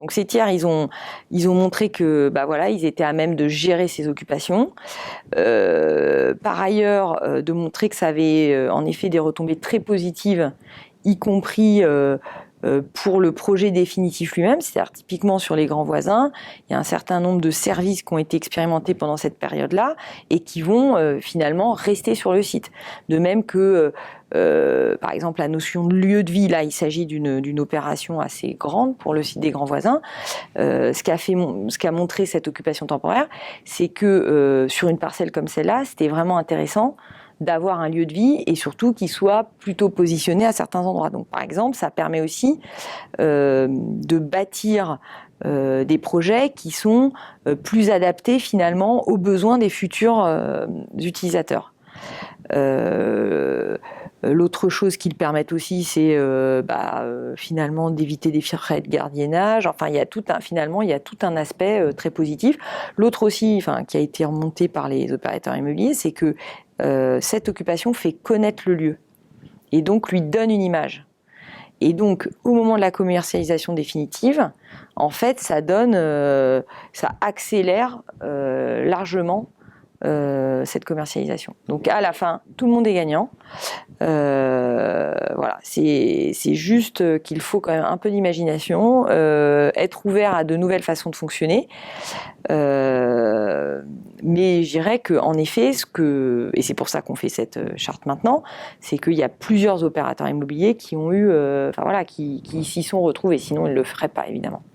Donc ces tiers, ils ont montré que voilà, ils étaient à même de gérer ces occupations. Par ailleurs, de montrer que ça avait en effet des retombées très positives, y compris pour le projet définitif lui-même, c'est-à-dire typiquement sur les grands voisins, il y a un certain nombre de services qui ont été expérimentés pendant cette période-là et qui vont finalement rester sur le site. De même que, par exemple, la notion de lieu de vie, là, il s'agit d'une opération assez grande pour le site des grands voisins. Ce qu'a montré cette occupation temporaire, c'est que sur une parcelle comme celle-là, c'était vraiment intéressant d'avoir un lieu de vie et surtout qu'il soit plutôt positionné à certains endroits. Donc, par exemple, ça permet aussi de bâtir des projets qui sont plus adaptés finalement aux besoins des futurs utilisateurs. L'autre chose qu'ils permettent aussi, c'est finalement d'éviter des frais de gardiennage. Enfin, il y a tout un aspect très positif. L'autre aussi, qui a été remonté par les opérateurs immobiliers, c'est que cette occupation fait connaître le lieu et donc lui donne une image. Et donc, au moment de la commercialisation définitive, en fait, ça accélère largement cette commercialisation. Donc, à la fin, tout le monde est gagnant. Voilà, c'est juste qu'il faut quand même un peu d'imagination, être ouvert à de nouvelles façons de fonctionner. Mais je dirais qu'en effet, et c'est pour ça qu'on fait cette charte maintenant, c'est qu'il y a plusieurs opérateurs immobiliers qui ont eu, qui s'y sont retrouvés, sinon ils ne le feraient pas évidemment.